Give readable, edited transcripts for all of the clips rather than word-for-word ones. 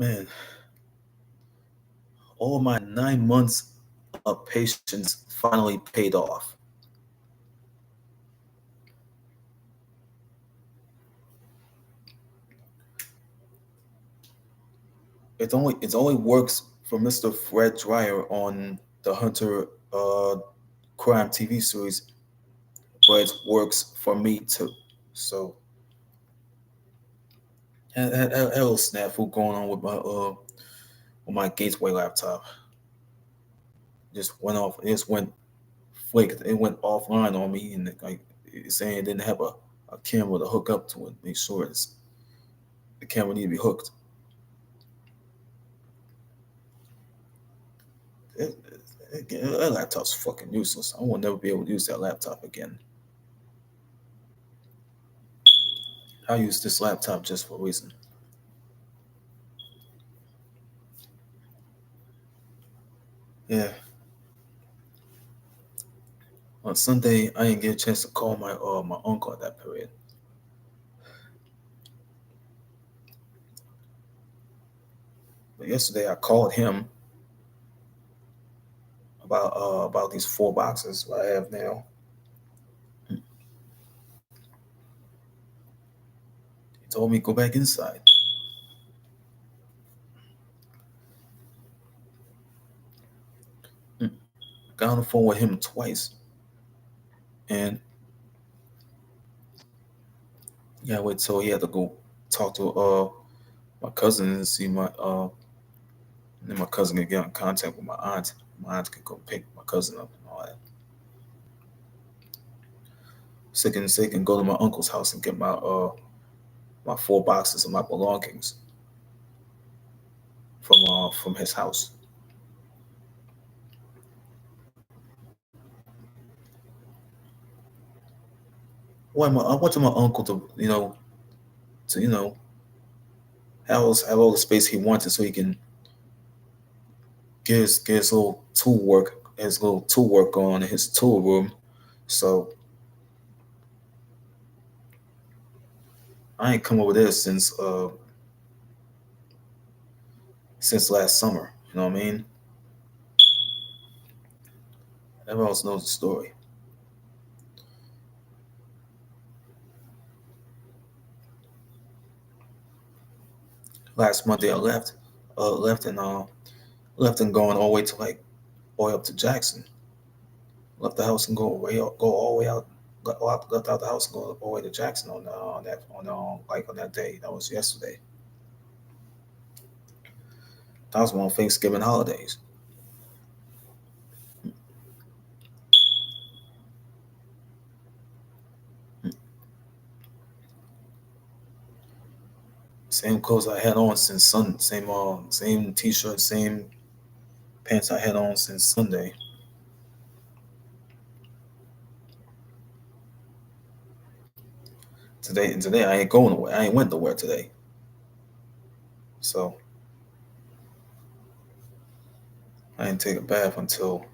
Man, all my 9 months of patience finally paid off. It only works for Mr. Fred Dryer on the Hunter crime TV series, but it works for me too. So had a little snafu going on with my Gateway laptop. Just went off. It just went flaked. It went offline on me, and like it's saying it didn't have a camera to hook up to it. Make sure the camera need to be hooked. It, that laptop's fucking useless. I will never be able to use that laptop again. I use this laptop just for a reason. Yeah. On Sunday, I didn't get a chance to call my uncle at that period. But yesterday, I called him about these 4 boxes I have now. He told me go back inside. Mm. Got on the phone with him twice, and yeah, wait till he had to go talk to my cousin and see and then my cousin could get in contact with my aunt. My aunt could go pick my cousin up and all that. Sick and sick and go to my uncle's house and get my 4 boxes of my belongings from his house. I went to my uncle to have all the space he wanted so he can get his little tool work on in his tool room. So I ain't come over there since last summer. You know what I mean? Everyone else knows the story. Last Monday I left and going all the way to like all the way up to Jackson. Left the house and go all the way out. Left out the house and go all the way to Jackson on that day. That was yesterday. That was one of Thanksgiving holidays. Same clothes I had on since same t-shirt, same pants I had on since Sunday. Today I ain't going nowhere. I ain't went nowhere today. So I didn't take a bath until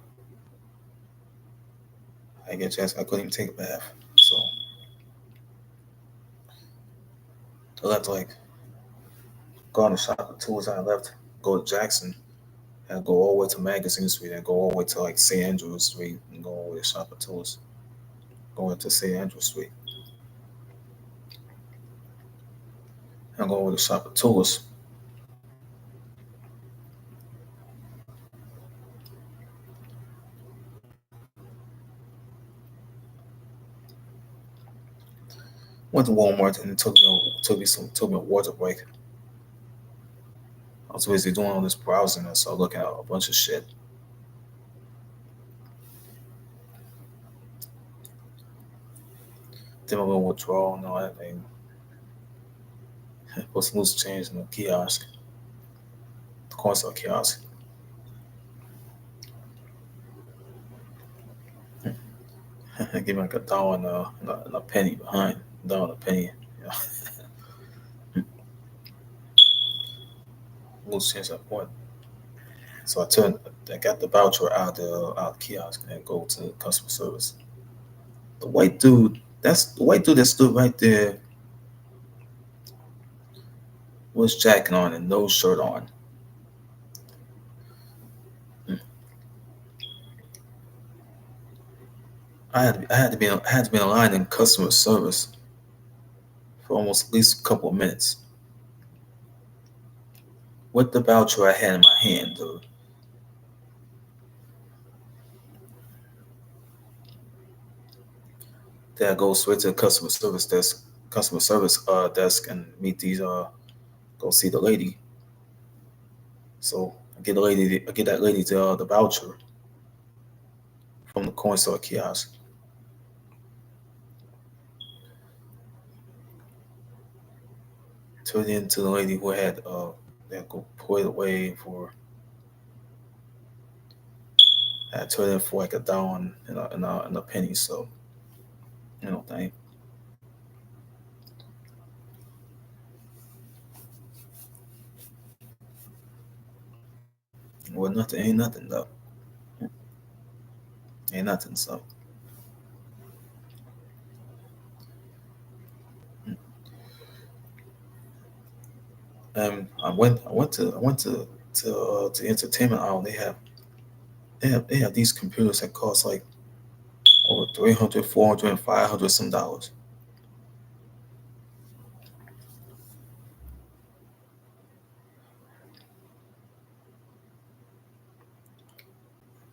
I get a chance. I couldn't even take a bath. So I left like go on the shop at tools. I left go to Jackson and go all the way to Magazine Street and go all the way to like St. Andrews Street and go all the way to shop at tools. Going to St. Andrews Street and go over to shop at tools. Went to Walmart and it took me a water break. I was busy doing all this browsing and so looking at a bunch of shit. Did my little withdrawal and all that thing. Put some loose change in the kiosk, the corner store kiosk. Give me like $1 and a penny behind. $1 and a penny. Yeah. Loose change at point. So I got the voucher out the kiosk and go to customer service. The white dude that stood right there was jacket on and no shirt on. Mm. I had to be in line in customer service for almost at least a couple of minutes with the voucher I had in my hand, dude. Then I go straight to the customer service desk, and meet these go see the lady. So I get that lady the voucher from the coin store kiosk. Turn it into the lady who had that go put it away for. I turned in for like a dollar and a penny. So thing. Well, nothing ain't nothing though. Ain't nothing. So I went to entertainment aisle. They have these computers that cost like over 300, 400, and 500 some dollars.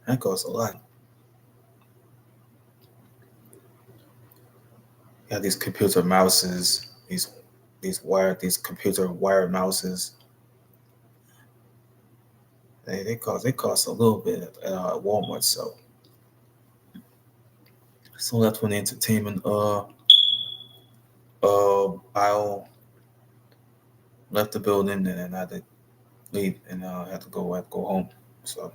That costs a lot. You have these computer mouses, these computer wired mouses. They cost a little bit at Walmart. So that's when the entertainment aisle left the building, and then I had to leave and had to go home. So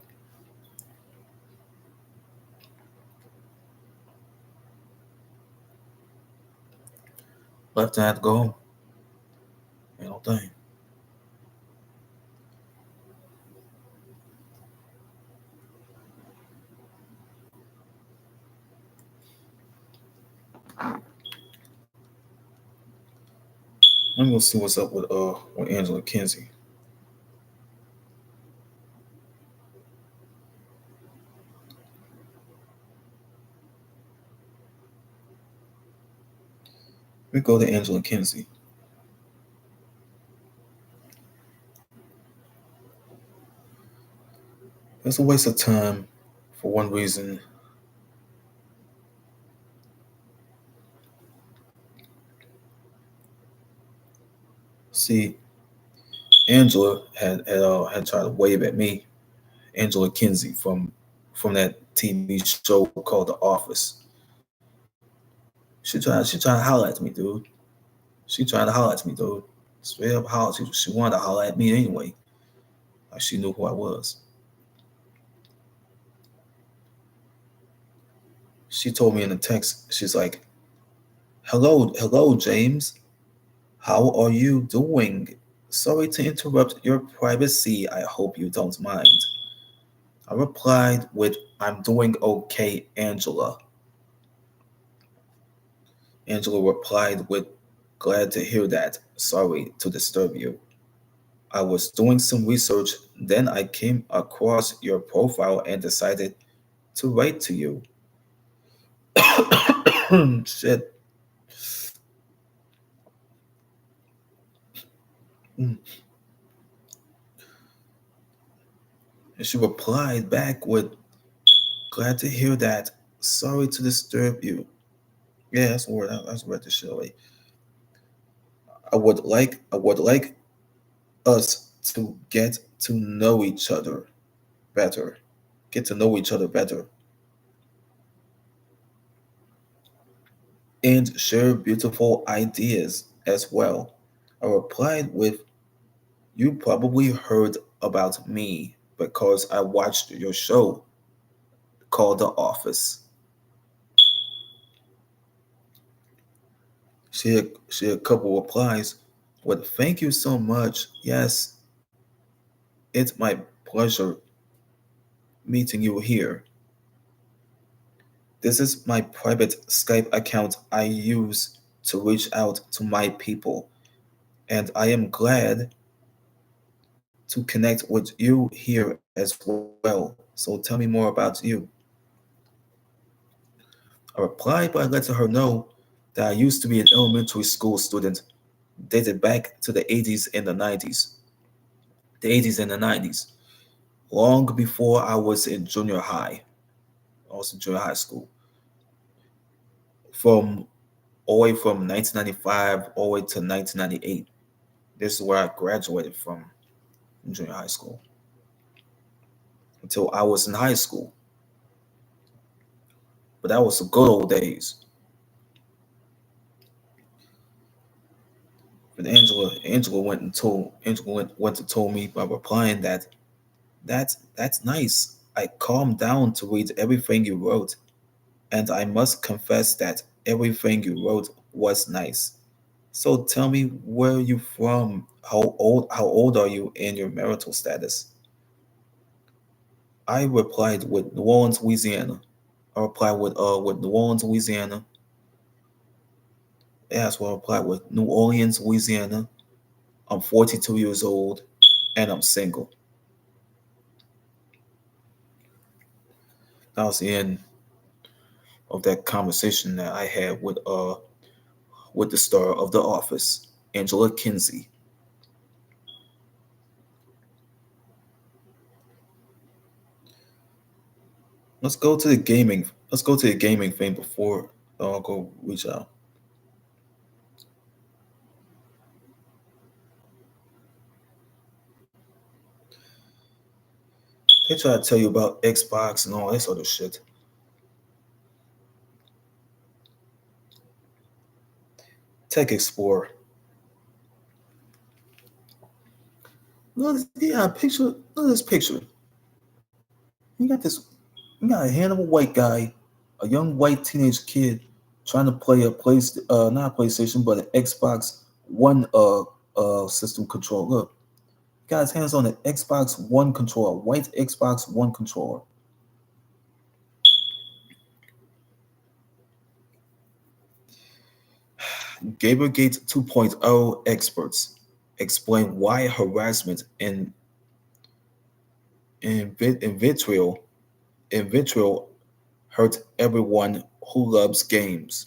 left and I had to go home. Thing. I'm gonna see what's up with Angela Kinsey. We go to Angela Kinsey. It's a waste of time for one reason. See, Angela had tried to wave at me, Angela Kinsey from that TV show called The Office. She tried to holler at me, dude. She tried to holler at me, dude. Straight up holler. She wanted to holler at me anyway. Like she knew who I was. She told me in the text, she's like, hello, James. How are you doing? Sorry to interrupt your privacy. I hope you don't mind. I replied with, I'm doing okay, Angela. Angela replied with, glad to hear that. Sorry to disturb you. I was doing some research, then I came across your profile and decided to write to you. Shit. And she replied back with, glad to hear that. Sorry to disturb you. Yeah, that's the word. That's read the shit away. I would like us to get to know each other better. Get to know each other better. And share beautiful ideas as well. I replied with, you probably heard about me because I watched your show called The Office. She had a couple replies with, thank you so much. Yes, it's my pleasure meeting you here. This is my private Skype account I use to reach out to my people, and I am glad to connect with you here as well. So tell me more about you. I replied by letting her know that I used to be an elementary school student dated back to the 80s and the 90s. The 80s and the 90s. Long before I was in junior high. I was in junior high school. From all the way from 1995 all the way to 1998. This is where I graduated from junior high school until I was in high school. But that was the good old days. But Angela went to told me by replying that that's nice. I calmed down to read everything you wrote, and I must confess that everything you wrote was nice. So tell me where you from, how old are you and your marital status? I replied with New Orleans, Louisiana. I replied with New Orleans, Louisiana. That's what I replied with New Orleans, Louisiana. I'm 42 years old and I'm single. That was the end of that conversation that I had with the star of The Office, Angela Kinsey. Let's go to the gaming. Let's go to the gaming thing before I'll go reach out. They try to tell you about Xbox and all this other shit. Tech Explorer. Look, yeah, picture. Look at this picture. You got this. You got a handsome white guy, a young white teenage kid, trying to play a place, not a PlayStation, but an Xbox One system controller. Look, got his hands on an Xbox One controller, white Xbox One controller. Gamergate 2.0 experts explain why harassment and vitriol hurt everyone who loves games.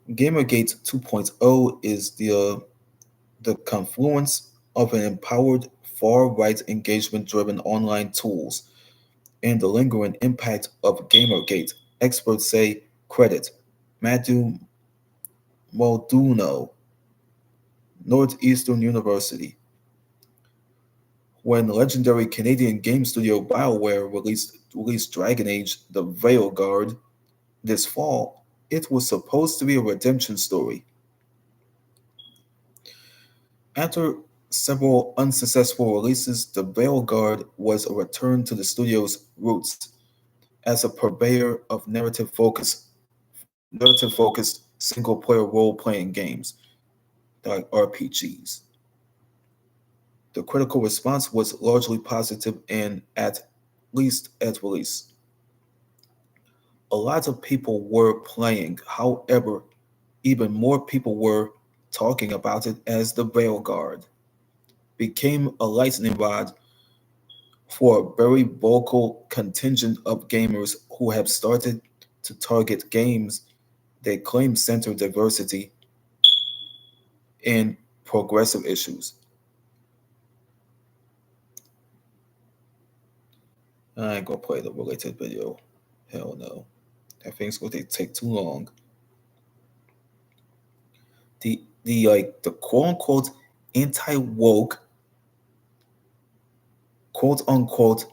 Gamergate 2.0 is the confluence of an empowered far-right engagement-driven online tools and the lingering impact of Gamergate. Experts say credit Matthew Mulduno, Northeastern University. When legendary Canadian game studio BioWare released Dragon Age: The Veilguard this fall, it was supposed to be a redemption story. After several unsuccessful releases, The Veilguard was a return to the studio's roots as a purveyor of narrative-focused single-player role-playing games, like RPGs. The critical response was largely positive and at least at release. A lot of people were playing, however, even more people were talking about it as the Veilguard became a lightning rod for a very vocal contingent of gamers who have started to target games they claim center diversity and progressive issues. I ain't gonna play the related video. Hell no. That thing's gonna take too long. The quote unquote anti woke, quote unquote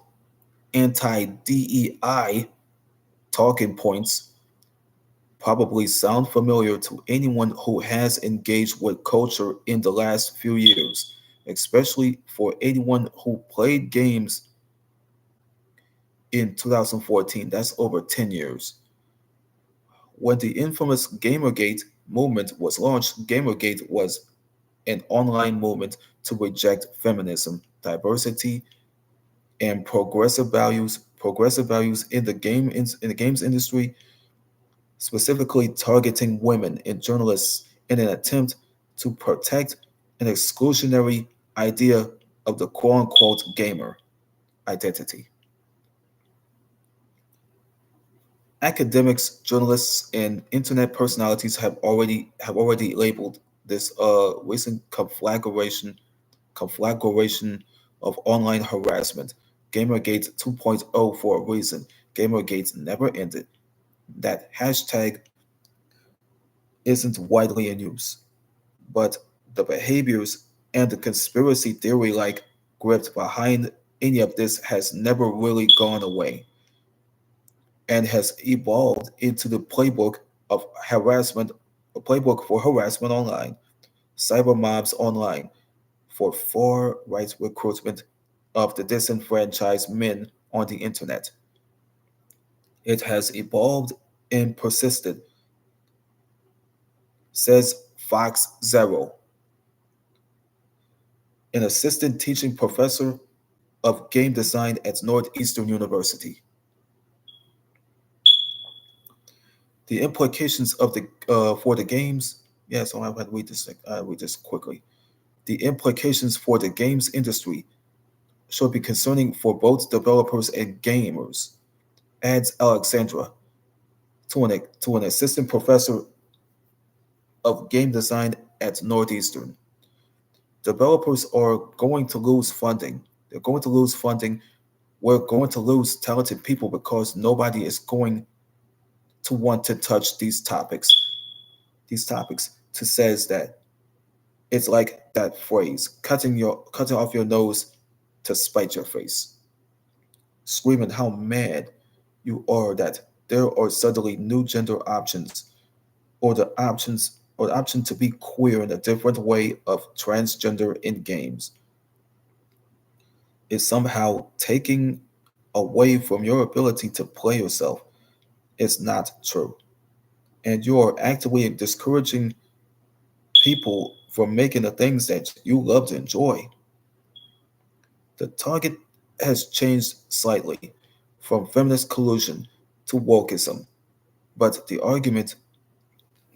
anti DEI talking points probably sound familiar to anyone who has engaged with culture in the last few years, especially for anyone who played games in 2014. That's over 10 years. When the infamous Gamergate movement was launched, Gamergate was an online movement to reject feminism, diversity, and progressive values in the games industry, specifically targeting women and journalists in an attempt to protect an exclusionary idea of the quote unquote gamer identity. Academics, journalists, and internet personalities have already labeled this recent conflagration of online harassment Gamergate 2.0 for a reason. Gamergate never ended. That hashtag isn't widely in use, but the behaviors and the conspiracy theory like gripped behind any of this has never really gone away and has evolved into the playbook of harassment, a playbook for harassment online, cyber mobs online, for far right recruitment of the disenfranchised men on the internet. It has evolved and persisted, says Fox Zero, an assistant teaching professor of game design at Northeastern University. The implications of the for the games. Yes, I'm going to read this. Read this quickly. The implications for the games industry should be concerning for both developers and gamers, adds Alexandra, to an assistant professor of game design at Northeastern. Developers are going to lose funding. They're going to lose funding. We're going to lose talented people because nobody is going to want to touch these topics. These topics to says that it's like that phrase, cutting off your nose to spite your face, screaming how mad you are that there are suddenly new gender options or the option to be queer in a different way of transgender in games is somehow taking away from your ability to play yourself. It's not true. And you are actively discouraging people from making the things that you love to enjoy. The target has changed slightly from feminist collusion to wokeism, but the argument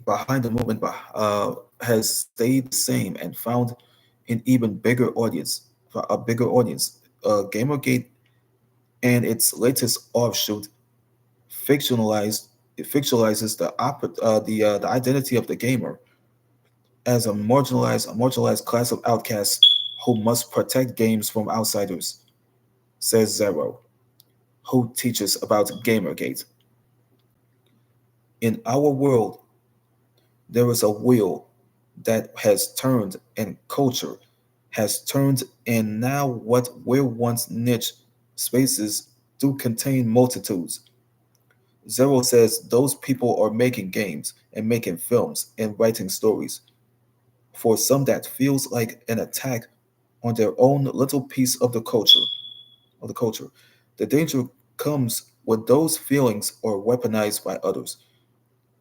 behind the movement has stayed the same and found an even bigger audience. A bigger audience. Gamergate and its latest offshoot fictionalized it fictionalizes the identity of the gamer as a marginalized class of outcasts who must protect games from outsiders, says Zero, who teaches about Gamergate. In our world, there is a wheel that has turned and culture has turned, and now what were once niche spaces do contain multitudes. Zero says those people are making games and making films and writing stories. For some, that feels like an attack on their own little piece of the culture. Of the culture, the danger comes when those feelings are weaponized by others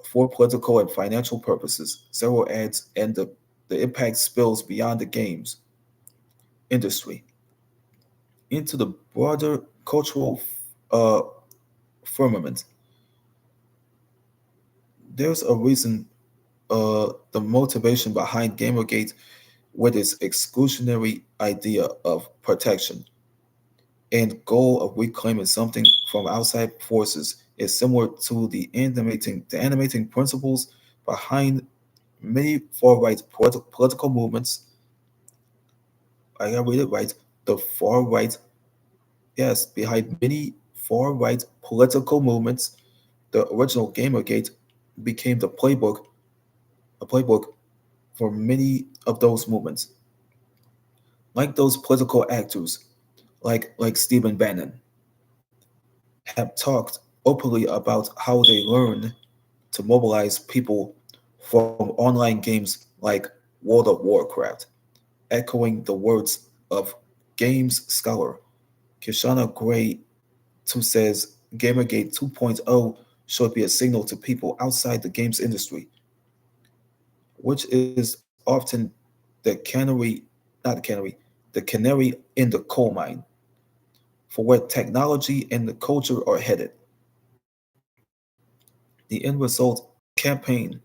for political and financial purposes. Zero adds, and the impact spills beyond the games industry into the broader cultural uh, firmament. There's a reason the motivation behind Gamergate with its exclusionary idea of protection and goal of reclaiming something from outside forces is similar to the animating principles behind many far-right political movements. I gotta read it right. The far-right, yes, behind many far-right political movements, the original Gamergate became a playbook for many of those movements. Like those political actors, like Stephen Bannon, have talked openly about how they learn to mobilize people from online games like World of Warcraft, echoing the words of games scholar Kishana Gray, who says Gamergate 2.0 should be a signal to people outside the games industry, which is often the canary, not the canary, the canary in the coal mine for where technology and the culture are headed. The end result campaign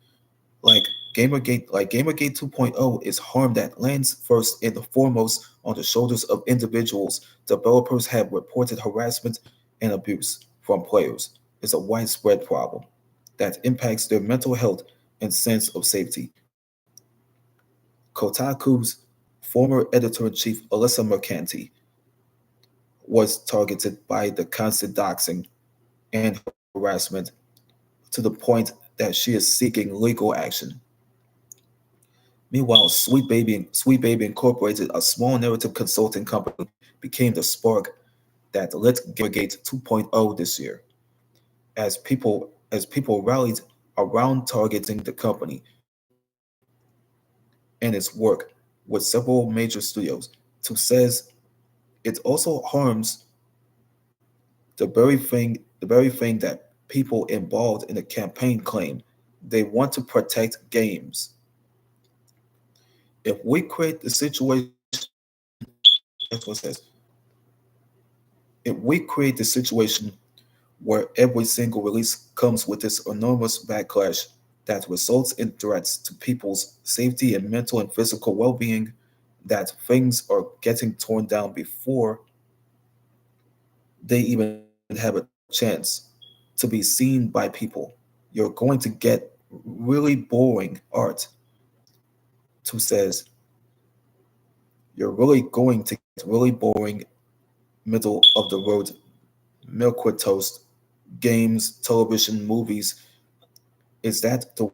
like Gamergate 2.0 is harm that lands first and foremost on the shoulders of individuals. Developers have reported harassment and abuse from players. It's a widespread problem that impacts their mental health and sense of safety. Kotaku's former editor-in-chief Alyssa Mercanti was targeted by the constant doxing and harassment to the point that she is seeking legal action. Meanwhile, Sweet Baby Incorporated, a small narrative consulting company, became the spark that lit Gamergate 2.0 this year, as people rallied around targeting the company and its work with several major studios. To says it also harms the very thing that people involved in the campaign claim. They want to protect games. If we create the situation, that's what it says. If we create the situation where every single release comes with this enormous backlash that results in threats to people's safety and mental and physical well-being, that things are getting torn down before they even have a chance to be seen by people, you're going to get really boring art. Who says you're really going to get really boring middle of the road milk with toast games, television, movies. Is that the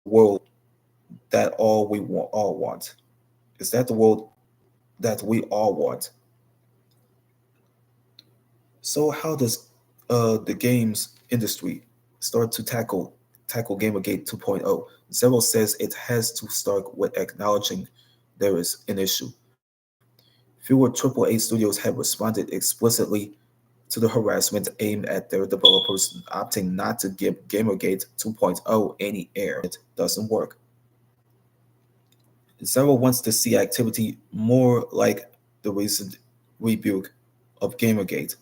world that all want? Is that the world that we all want? So how does the games industry start to tackle Gamergate 2.0? Zero says it has to start with acknowledging there is an issue. Fewer AAA studios have responded explicitly to the harassment aimed at their developers, opting not to give Gamergate 2.0 any air. It doesn't work. Zero wants to see activity more like the recent rebuke of Gamergate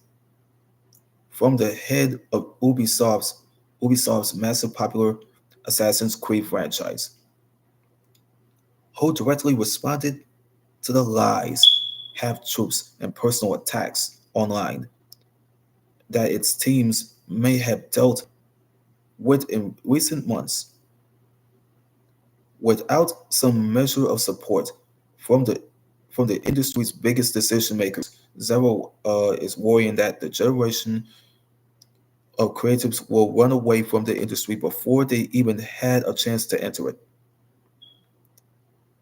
from the head of Ubisoft's massive popular Assassin's Creed franchise, who directly responded to the lies, half truths, and personal attacks online that its teams may have dealt with in recent months. Without some measure of support from the from the industry's biggest decision makers, Zero is worrying that the generation of creatives will run away from the industry before they even had a chance to enter it.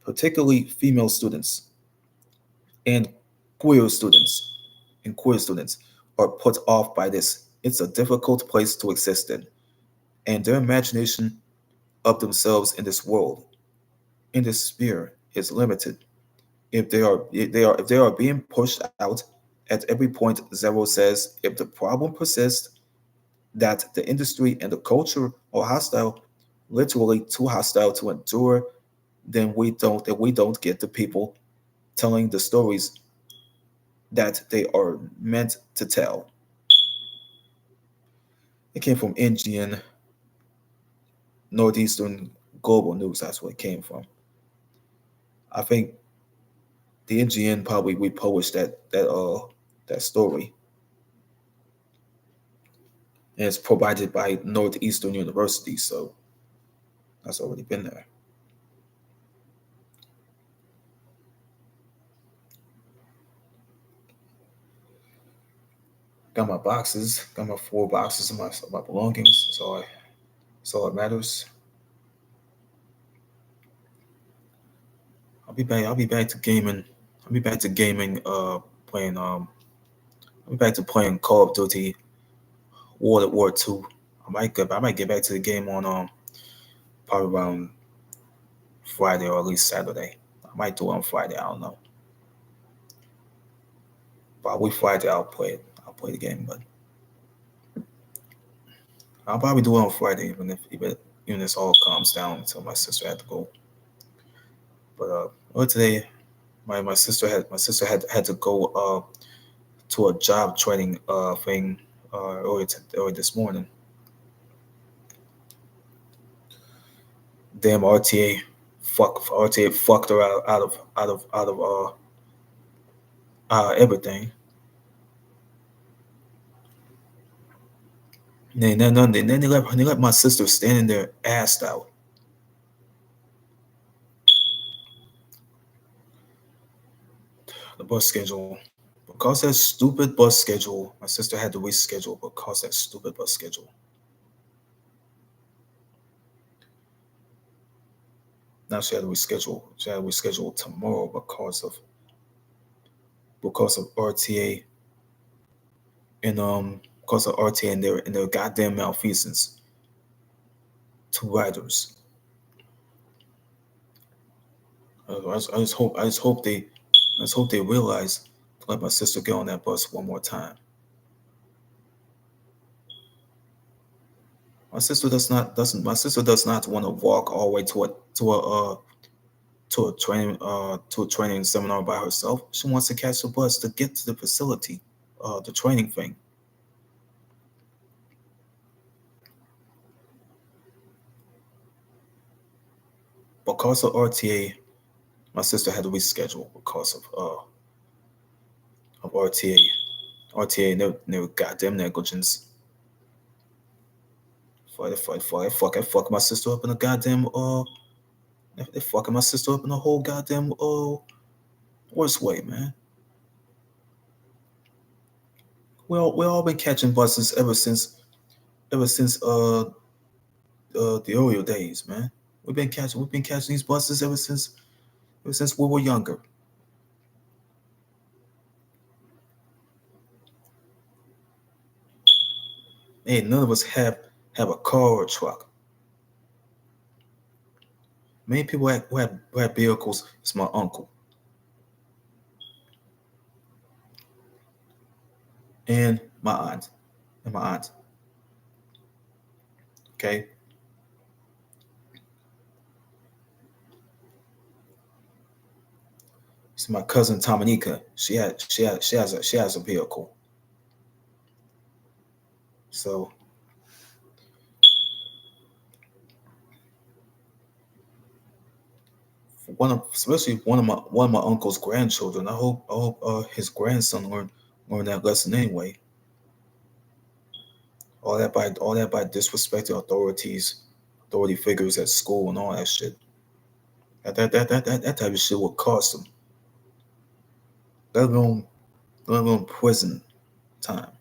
Particularly female students and queer students queer students are put off by this. It's a difficult place to exist in, and their imagination of themselves in this world, in this sphere, is limited. If they are being pushed out at every point, Zero says, if the problem persists, that the industry and the culture are hostile, literally too hostile to endure, then we don't get the people telling the stories that they are meant to tell. It came from NGN, Northeastern Global News. That's what it came from. I think the NGN probably republished that story, and it's provided by Northeastern University, so that's already been there. Got my boxes, got my 4 boxes of my belongings. That's all that matters. I'll be back to gaming. I'll be back to gaming. Playing. I'll be back to playing Call of Duty World War II. I might get back to the game on probably around Friday or at least Saturday. I might do it on Friday. I don't know. Probably Friday. I'll play it. I'll play the game, but I'll probably do it on Friday, even this all calms down until my sister had to go. But today my sister had to go to a job training thing early this morning. Damn RTA, fuck RTA fucked her out of everything. Then they let my sister standing there assed out. The bus schedule. Because that stupid bus schedule, my sister had to reschedule because that stupid bus schedule. Now she had to reschedule. She had to reschedule tomorrow because of RTA and because of RTA and their goddamn malfeasance to riders. I just hope they realize to let my sister get on that bus one more time. My sister does not want to walk all the way to a training seminar by herself. She wants to catch the bus to get to the facility, the training thing. Because of RTA, my sister had to reschedule because of RTA and their goddamn negligence. Fuck my sister up in a goddamn they fucking my sister up in a whole goddamn worst way, man. We all been catching buses ever since the earlier days, man. We've been catching these buses ever since we were younger. Hey, none of us have a car or a truck. Many people who have vehicles is my uncle and my aunt and my aunt. Okay, so my cousin Tominika, she has a vehicle. So especially one of my uncle's grandchildren. I hope his grandson learn that lesson anyway. All that by disrespecting authority figures at school and all that shit. That type of shit will cost them. Let alone prison time.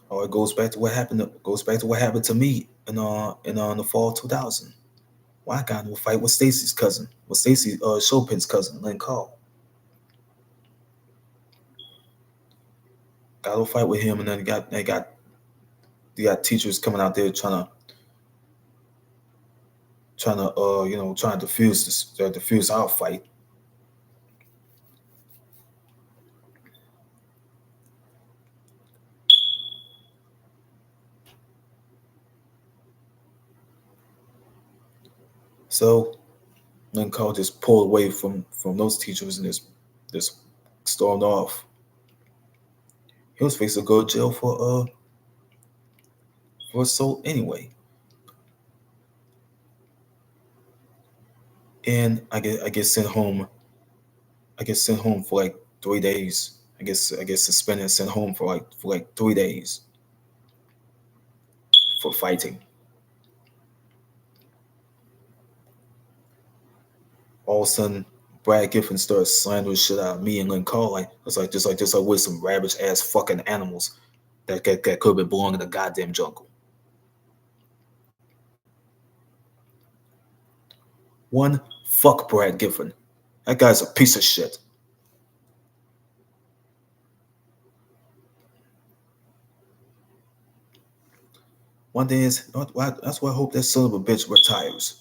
Or it goes back to what happened. Goes back to what happened to me in the fall 2000. Why I got into a fight with Stacy's cousin, with Stacy Chopin's cousin, Lynn Call. Got into a fight with him, and then they got teachers coming out there trying to diffuse our fight. So Lynn Call just pulled away from those teachers and just stormed off. He was facing to go to jail for assault anyway. And I get sent home. I get sent home for like 3 days. I get suspended and sent home for like 3 days for fighting. All of a sudden, Brad Giffen starts slandering shit out of me and Lynn Call like just like we're some ravaged ass fucking animals that could have been belonging in the goddamn jungle. One, fuck Brad Giffen. That guy's a piece of shit. One thing is, that's why I hope that son of a bitch retires.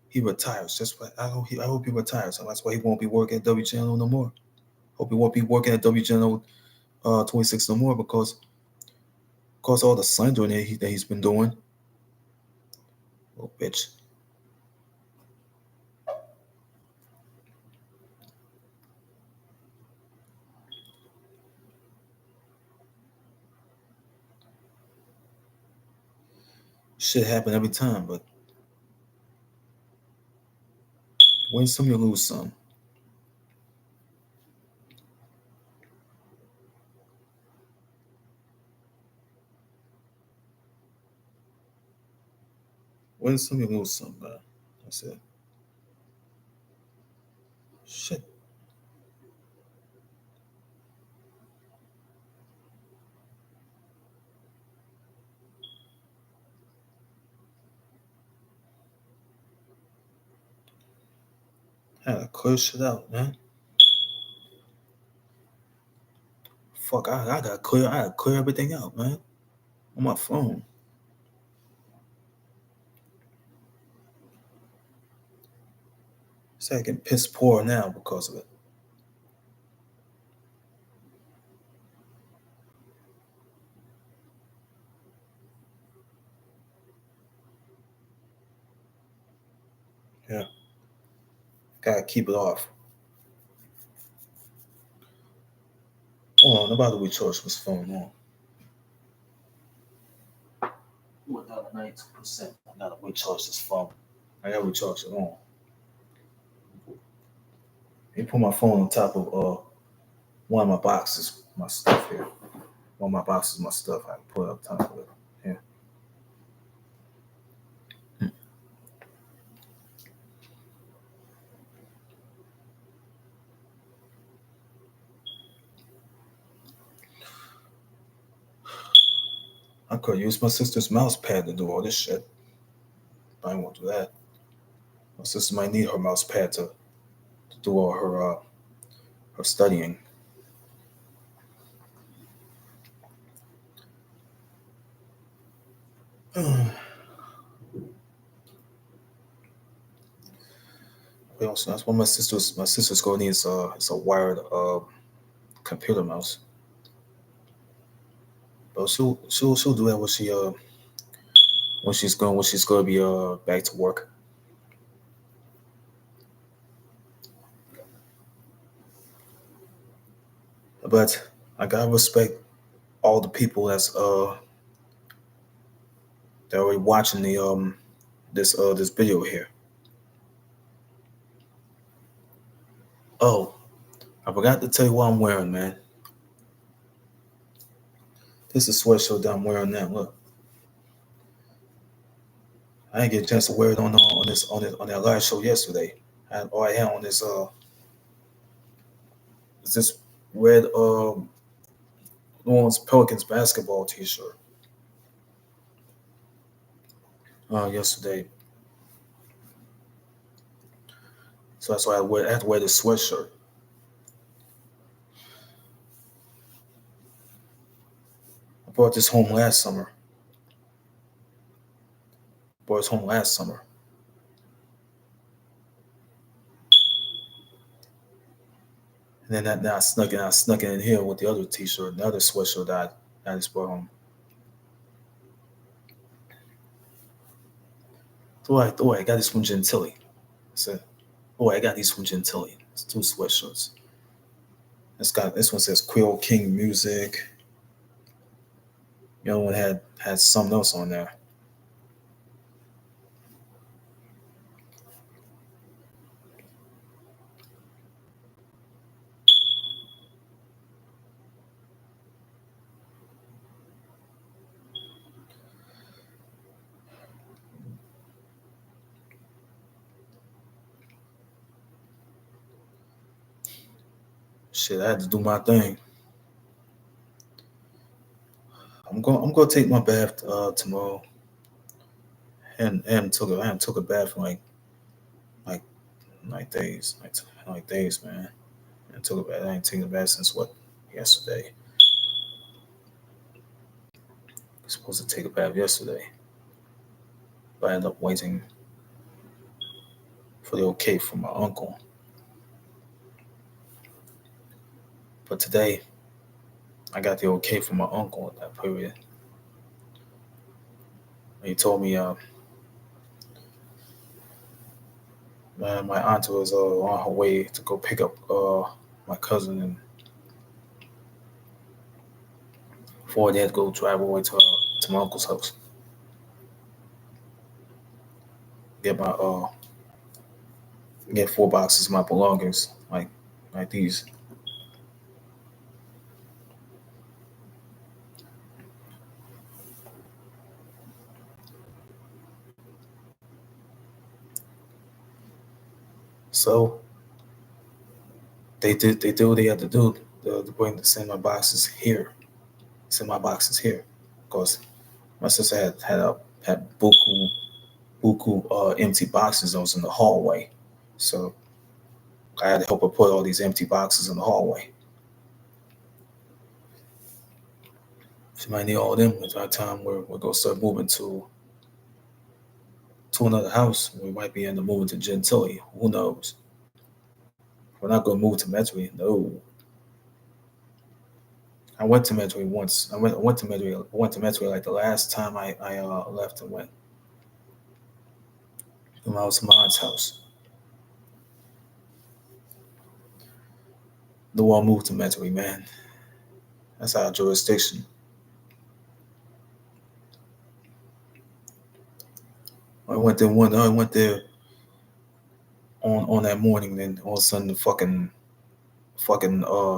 He retires. That's why I hope he retires. So that's why he won't be working at WGNO no more. Hope he won't be working at WGNO 26 no more because all the slandering that he's been doing. Little bitch. Shit happen every time, but win some, you lose some. Win some, you lose some, man. That's it. Shit. I gotta clear shit out, man. Fuck, I gotta clear everything out, man. On my phone. It's like getting piss poor now because of it. Yeah. Gotta keep it off. Hold on, nobody recharge this phone on. What down to 92%. I gotta recharge this phone. I gotta recharge it on. You put my phone on top of one of my boxes, my stuff here. One of my boxes, my stuff. I can put it up top of it. Yeah. I could use my sister's mouse pad to do all this shit. But I won't do that. My sister might need her mouse pad to do all her studying. Also, that's what my sister's gonna need is a wired computer mouse. But she'll do that when she's gonna be back to work. But I gotta respect all the people that are watching the this video here. Oh, I forgot to tell you what I'm wearing, man. This is a sweatshirt that I'm wearing now. Look, I didn't get a chance to wear it on that live show yesterday. All I had on is this red New Orleans Pelicans basketball T-shirt. Yesterday, so that's why I had to wear this sweatshirt. I brought this home last summer. Brought it home last summer. And then I snuck it in here with the other T-shirt, the other sweatshirt that I just brought home. I got this from Gentili. I said, I got these from Gentili. It's two sweatshirts. This one says Creole King Music. The other one had something else on there. Shit, I had to do my thing. I'm gonna take my bath tomorrow. And I haven't took a bath in like days, like days, man. I took a bath. I ain't taken a bath since what yesterday. I was supposed to take a bath yesterday, but I ended up waiting for the okay from my uncle. But today, I got the okay from my uncle at that period. He told me, my aunt was on her way to go pick up my cousin, and before they had to go drive all the way to my uncle's house. get my get 4 boxes of my belongings like these. So they did what they had to do to bring to send my boxes here. Send my boxes here. Because my sister had buku empty boxes that was in the hallway. So I had to help her put all these empty boxes in the hallway. She might need all of them at that time where we're gonna start moving to another house. We might be end up moving to Gentilly. Who knows? We're not gonna move to Metairie. No. I went to Metairie once. I went to Metairie. I went to Metairie like the last time I left and went. When I was in my aunt's house. The one moved to Metairie, man. That's our jurisdiction. I went there on that morning. Then all of a sudden, the fucking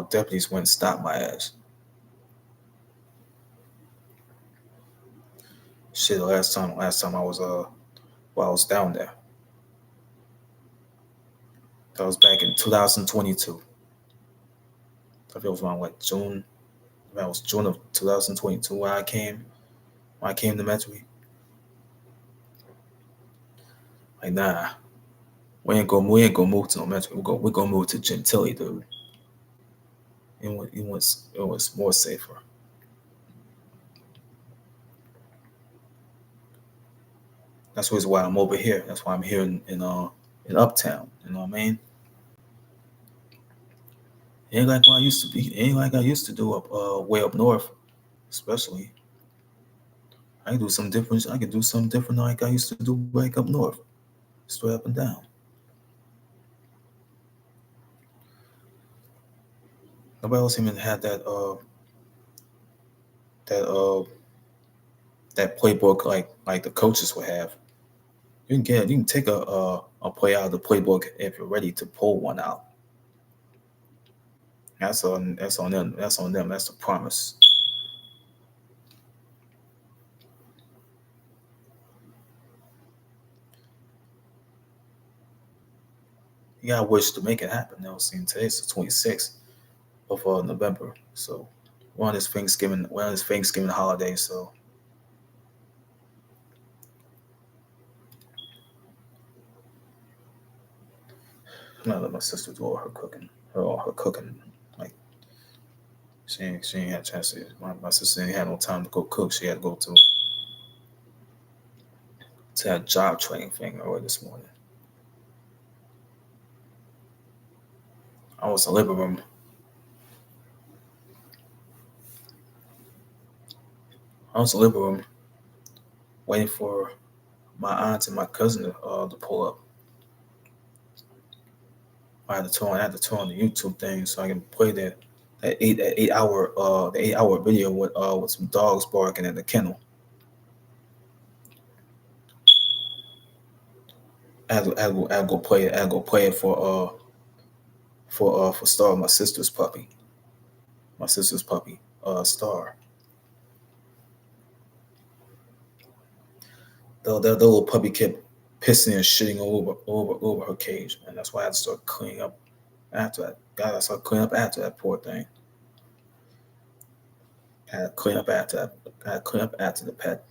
deputies went and stopped my ass. Shit, last time I was while I was down there. That was back in 2022. I think it was around like June. That was June of 2022 when I came to Metairie. Like nah, we ain't gonna move to no Metairie. We're gonna move to Gentilly, dude. It was more safer. That's the reason why I'm over here. That's why I'm here in Uptown. You know what I mean? It ain't like what I used to be. It ain't like I used to do up way up north, especially. I can do some different. I can do something different like I used to do back up north, straight up and down. Nobody else even had that that playbook like the coaches would have. You can take a play out of the playbook if you're ready to pull one out. That's on them. That's on them. That's the promise. You gotta wish to make it happen. Now, see, today's the 26th of November, so we're on this Thanksgiving holiday. So I'm gonna let my sister do all her cooking. Like she ain't had a chance to. My sister ain't had no time to go cook. She had to go to that job training thing early this morning. I was in the living room. I was in the living room waiting for my aunt and my cousin to pull up. I had to turn on the YouTube thing so I can play that 8 hour the 8 hour video with some dogs barking in the kennel. I had to go play it. I had to go play it for Star, my sister's puppy. My sister's puppy, Star. The little puppy kept pissing and shitting over her cage, and that's why I had to start cleaning up after that. God, I started cleaning up after that poor thing. I had to clean up after that. I had to clean up after the pet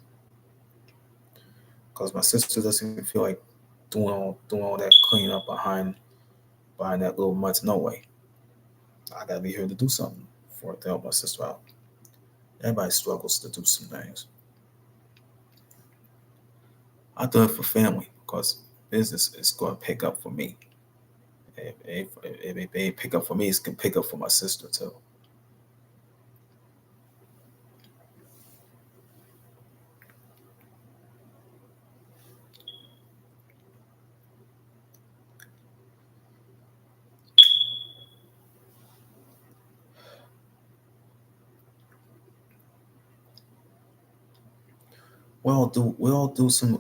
because my sister doesn't feel like doing all that cleaning up behind that little mutt. No way. I gotta be here to do something for to help my sister out. Everybody struggles to do some things. I do it for family because business is going to pick up for me. If they pick up for me, it's going to pick up for my sister too. We all do some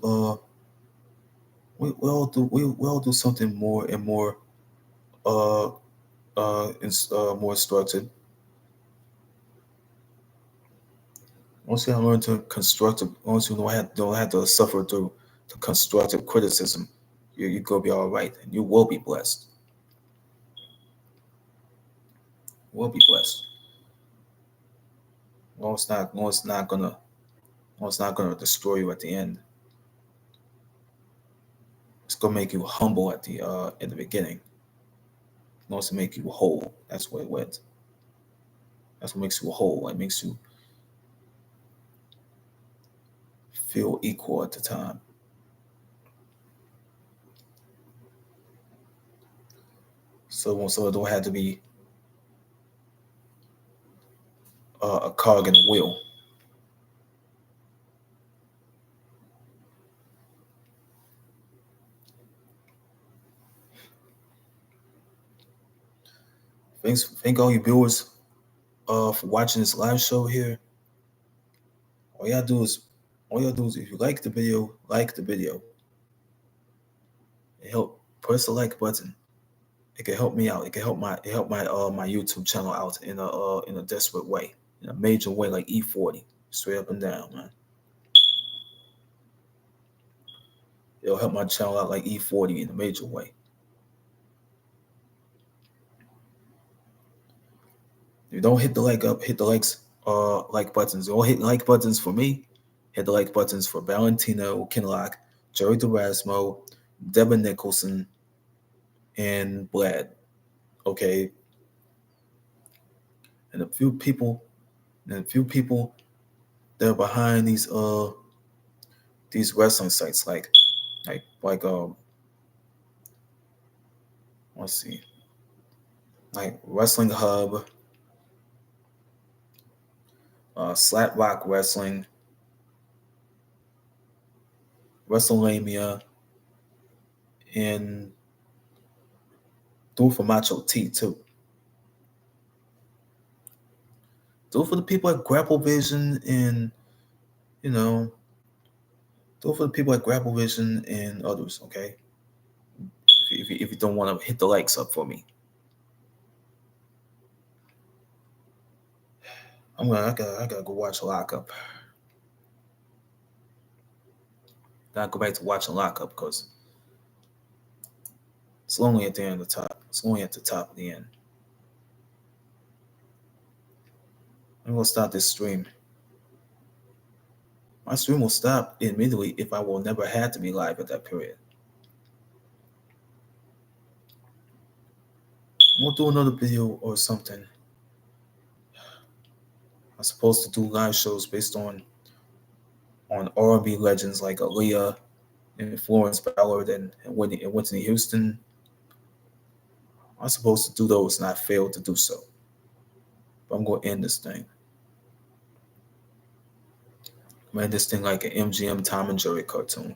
we all do something more and more uh more structured. Once you learn to constructive, once you don't have to suffer through the constructive criticism, you gonna be all right, and you will be blessed. You will be blessed. No, it's not gonna, no, it's not gonna destroy you at the end. It's gonna make you humble at the beginning. It wants to make you whole. That's what it was. That's what makes you whole. It makes you feel equal at the time. So it don't have to be a cog in the wheel. Thank all you viewers for watching this live show here. All y'all do is all y'all do is if you like the video. It help press the like button. It can help me out. It help my YouTube channel out in a desperate way, in a major way like E40, straight up and down, man. It'll help my channel out like E40 in a major way. If you don't hit the hit the like buttons. Don't hit like buttons for me. Hit the like buttons for Valentino Kinlock, Jerry Durasmo, Devin Nicholson, and Blad. Okay. And a few people that are behind these wrestling sites like let's see. Like Wrestling Hub, Slap Rock Wrestling, WrestleMania, and Do It for Macho T too. Do it for the people at Grapple Vision and you know, do it for the people at Grapple Vision and others, okay? If you don't want to hit the likes up for me. I gotta go watch Lockup. Gotta go back to watching Lockup because it's lonely at the end of the top. It's lonely at the top of the end. I'm gonna stop this stream. My stream will stop immediately if I will never have to be live at that period. I'm gonna do another video or something. I'm supposed to do live shows based on R&B legends like Aaliyah and Florence Ballard and Whitney Houston. I'm supposed to do those and I failed to do so. But I'm gonna end this thing. I'm gonna end this thing like an MGM Tom and Jerry cartoon.